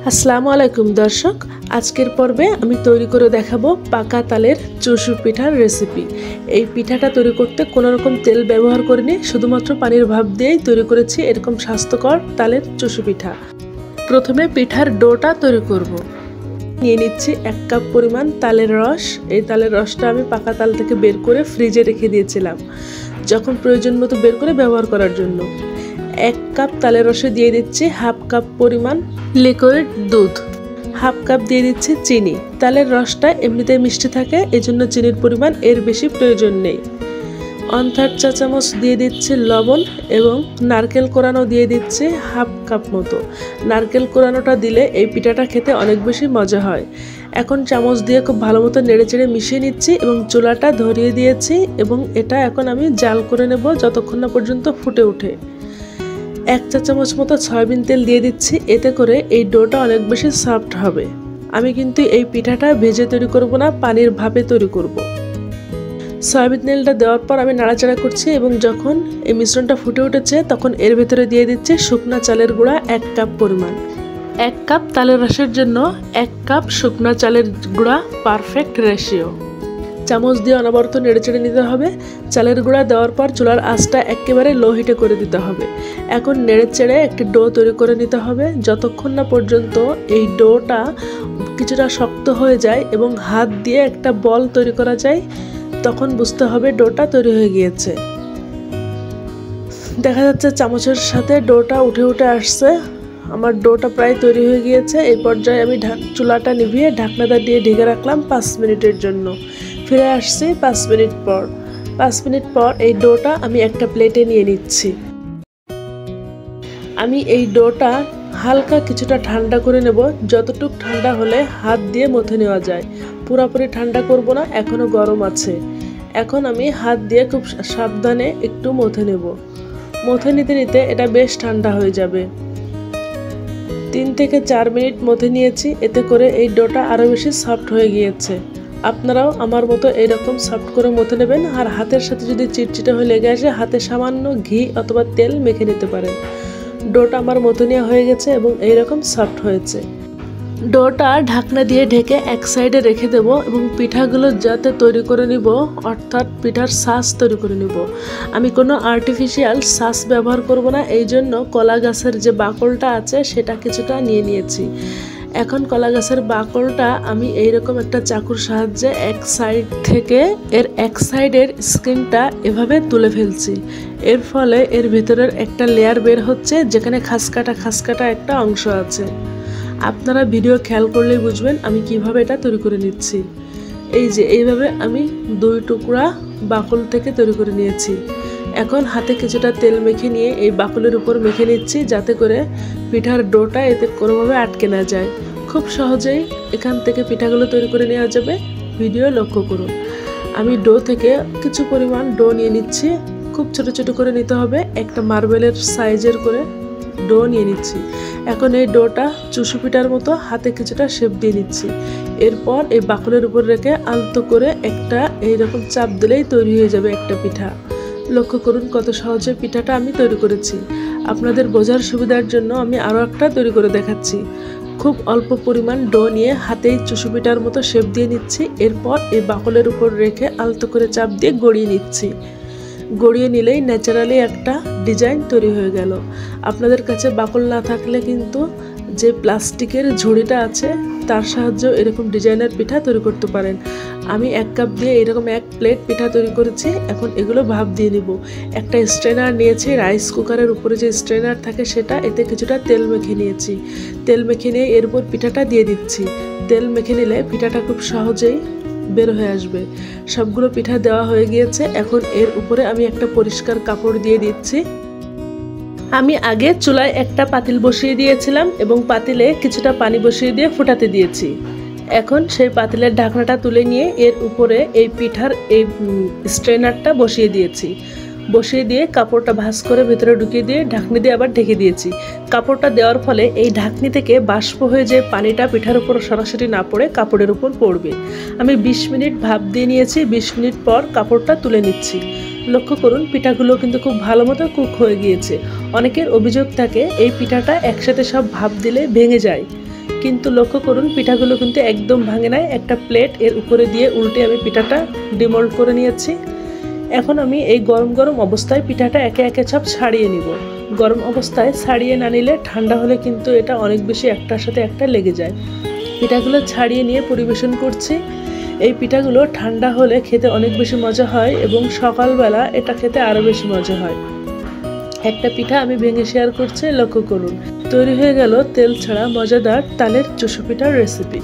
আসসালামু আলাইকুম দর্শক, আজকের পর্বে আমি তৈরি করে দেখাবো পাকা তালের চুষু পিঠার রেসিপি। এই পিঠাটা তৈরি করতে কোনো রকম তেল ব্যবহার করিনি, শুধুমাত্র পানির ভাপ দিয়েই তৈরি করেছি এরকম স্বাস্থ্যকর তালের চুষু পিঠা। প্রথমে পিঠার ডোটা তৈরি করব। নিয়ে নিচ্ছি 1 কাপ পরিমাণ তালের রস। এই তালের রসটা আমি পাকা তাল থেকে বের করে ফ্রিজে রেখে দিয়েছিলাম, যখন প্রয়োজন মতো বের করে ব্যবহার করার জন্য। 1 কাপ তালের রসে দিয়ে দিচ্ছি 1/2 কাপ পরিমাণ লিকুইড দুধ, 1/2 কাপ দিয়ে দিচ্ছি চিনি। তালের রসটা এমনিতেই মিষ্টি থাকে, এজন্য চিনির পরিমাণ এর বেশি প্রয়োজন নেই। 1/3 চা চামচ দিয়ে দিচ্ছি লবণ এবং নারকেল কোরানো দিয়ে দিচ্ছি 1/2 কাপ মতো। নারকেল কোরানোটা দিলে এই পিঠাটা খেতে অনেক বেশি মজা হয়। এখন চামচ দিয়ে খুব ভালো মতো নেড়েচেড়ে মিশিয়ে নিচ্ছি এবং চুলাটা ধরিয়ে দিয়েছি এবং এটা এখন আমি জাল করে নেব যতক্ষণ না পর্যন্ত ফুটে ওঠে। 1 চা চামচ মতো সয়াবিন তেল দিয়ে দিচ্ছি, এতে করে এই ডোটা অনেক বেশি সফট হবে। আমি কিন্তু এই পিঠাটা ভেজে তৈরি করব না, পানির ভাপে তৈরি করব। সয়াবিন তেলটা দেওয়ার পর আমি নাড়াচাড়া করছি এবং যখন এই মিশ্রণটা ফুটে উঠেছে তখন এর ভেতরে দিয়ে দিচ্ছি শুকনা চালের গুঁড়া 1 কাপ পরিমাণ। 1 কাপ তালের রসের জন্য 1 কাপ শুকনা চালের গুঁড়া পারফেক্ট রেশিও। চামচ দিয়ে অনবরত নেড়েচেড়ে নিতে হবে। চালের গুঁড়া দেওয়ার পর চুলার আঁচটা একেবারে লো হিটে করে দিতে হবে। এখন নেড়েচেড়ে একটি ডো তৈরি করে নিতে হবে, যতক্ষণ না পর্যন্ত এই ডোটা কিছুটা শক্ত হয়ে যায় এবং হাত দিয়ে একটা বল তৈরি করা যায়, তখন বুঝতে হবে ডোটা তৈরি হয়ে গিয়েছে। দেখা যাচ্ছে চামচের সাথে ডোটা উঠে উঠে আসছে। আমার ডোটা প্রায় তৈরি হয়ে গিয়েছে। এই পর্যায়ে আমি চুলাটা নিভিয়ে ঢাকনাটা দিয়ে ঢেকে রাখলাম 5 মিনিটের জন্য। ফিরে আসছি 5 মিনিট পর। 5 মিনিট পর এই ডোটা আমি একটা প্লেটে নিয়ে নিচ্ছি। আমি এই ডোটা হালকা কিছুটা ঠান্ডা করে নেব, যতটুকু ঠান্ডা হলে হাত দিয়ে মথে নেওয়া যায়। পুরোপুরি ঠান্ডা করব না, এখনও গরম আছে। এখন আমি হাত দিয়ে খুব সাবধানে একটু মথে নেব। মথে নিতে নিতে এটা বেশ ঠান্ডা হয়ে যাবে। 3 থেকে 4 মিনিট মথে নিয়েছি, এতে করে এই ডোটা আরও বেশি সফট হয়ে গিয়েছে। আপনারাও আমার মতো এইরকম সফট করে মথে নেবেন। আর হাতের সাথে যদি চিটচিটে হয়ে লেগে আসে, হাতে সামান্য ঘি অথবা তেল মেখে নিতে পারেন। ডোটা আমার মথে নেওয়া হয়ে গেছে এবং এইরকম সফট হয়েছে। ডোটা ঢাকনা দিয়ে ঢেকে এক সাইডে রেখে দেব এবং পিঠাগুলো যাতে তৈরি করে নিব, অর্থাৎ পিঠার সাস তৈরি করে নিব। আমি কোনো আর্টিফিশিয়াল সাস ব্যবহার করব না, এই জন্য কলা গাছের যে বাকলটা আছে সেটা কিছুটা নিয়ে নিয়েছি। এখন কলা গাছের বাকলটা আমি এইরকম একটা চাকুর সাহায্যে এক সাইড থেকে এক সাইডের স্কিনটা এভাবে তুলে ফেলছি। এর ফলে এর ভিতরের একটা লেয়ার বের হচ্ছে, যেখানে খাসকাটা একটা অংশ আছে। আপনারা ভিডিও খেয়াল করলেই বুঝবেন আমি কিভাবে এটা তৈরি করে নিচ্ছি। এই যে এইভাবে আমি 2 টুকরা বাকল থেকে তৈরি করে নিয়েছি। এখন হাতে কিছুটা তেল মেখে নিয়ে এই বাকলের উপর মেখে নিচ্ছি, যাতে করে পিঠার ডোটা এতে কোনোভাবে আটকে না যায়। খুব সহজেই এখান থেকে পিঠাগুলো তৈরি করে নেওয়া যাবে। ভিডিও লক্ষ্য করুন। আমি ডো থেকে কিছু পরিমাণ ডো নিয়ে নিচ্ছি। খুব ছোট ছোট করে নিতে হবে, একটা মার্বেলের সাইজের করে ডো নিয়ে নিচ্ছি। এখন এই ডোটা চুষু পিঠার মতো হাতে কিছুটা শেপ দিয়ে নিচ্ছি। এরপর এই বাকলের উপর রেখে আলতো করে একটা এইরকম চাপ দিলেই তৈরি হয়ে যাবে একটা পিঠা। লক্ষ্য করুন কত সহজে পিঠাটা আমি তৈরি করেছি। আপনাদের বোঝার সুবিধার জন্য আমি আরও একটা তৈরি করে দেখাচ্ছি। খুব অল্প পরিমাণ ডো নিয়ে হাতেই চুষু পিঠার মতো শেপ দিয়ে নিচ্ছি। এরপর এই বাকলের উপর রেখে আলতো করে চাপ দিয়ে গড়িয়ে নিচ্ছি। গড়িয়ে নিলেই ন্যাচারালি একটা ডিজাইন তৈরি হয়ে গেল। আপনাদের কাছে বাকল না থাকলে কিন্তু যে প্লাস্টিকের ঝুড়িটা আছে তার সাহায্যেও এরকম ডিজাইনের পিঠা তৈরি করতে পারেন। আমি 1 কাপ দিয়ে এরকম 1 প্লেট পিঠা তৈরি করেছি। এখন এগুলো ভাপ দিয়ে নিব। একটা স্ট্রেনার নিয়েছি, রাইস কুকারের উপরে যে স্ট্রেনার থাকে সেটা, এতে কিছুটা তেল মেখে নিয়েছি। তেল মেখে নিয়ে এর উপর পিঠাটা দিয়ে দিচ্ছি। তেল মেখে নিলে পিঠাটা খুব সহজেই বের হয়ে আসবে। সবগুলো পিঠা দেওয়া হয়ে গিয়েছে। এখন এর উপরে আমি একটা পরিষ্কার কাপড় দিয়ে দিচ্ছি। আমি আগে চুলায় একটা পাতিল বসিয়ে দিয়েছিলাম এবং পাতিলে কিছুটা পানি বসিয়ে দিয়ে ফুটাতে দিয়েছি। এখন সেই পাতিলের ঢাকনাটা তুলে নিয়ে এর উপরে এই পিঠার এই স্ট্রেনারটা বসিয়ে দিয়েছি। বসিয়ে দিয়ে কাপড়টা ভাঁজ করে ভেতরে ঢুকিয়ে দিয়ে ঢাকনি দিয়ে আবার ঢেকে দিয়েছি। কাপড়টা দেওয়ার ফলে এই ঢাকনি থেকে বাষ্প হয়ে যে পানিটা পিঠার উপর সরাসরি না পড়ে কাপড়ের উপর পড়বে। আমি 20 মিনিট ভাপ দিয়ে নিয়েছি। 20 মিনিট পর কাপড়টা তুলে নিচ্ছি। লক্ষ্য করুন পিঠাগুলো কিন্তু খুব ভালো মতো কুক হয়ে গিয়েছে। অনেকের অভিযোগ থাকে এই পিঠাটা একসাথে সব ভাপ দিলে ভেঙে যায়, কিন্তু লক্ষ্য করুন পিঠাগুলো কিন্তু একদম ভাঙে নাই। একটা প্লেট এর উপরে দিয়ে উল্টে আমি পিঠাটা ডিমোল্ড করে নিয়েছি। এখন আমি এই গরম গরম অবস্থায় পিঠাটা একে একে সব ছাড়িয়ে নিব। গরম অবস্থায় ছাড়িয়ে না নিলে ঠান্ডা হলে কিন্তু এটা অনেক বেশি একটার সাথে একটা লেগে যায়। পিঠাগুলো ছাড়িয়ে নিয়ে পরিবেশন করছি। এই পিঠাগুলো ঠান্ডা হলে খেতে অনেক বেশি মজা হয় এবং সকালবেলা এটা খেতে আরও বেশি মজা হয়। একটা পিঠা আমি ভেঙে শেয়ার করছি, লক্ষ্য করুন। তৈরি হয়ে গেল তেল ছাড়া মজাদার তালের চুষো পিঠার রেসিপি।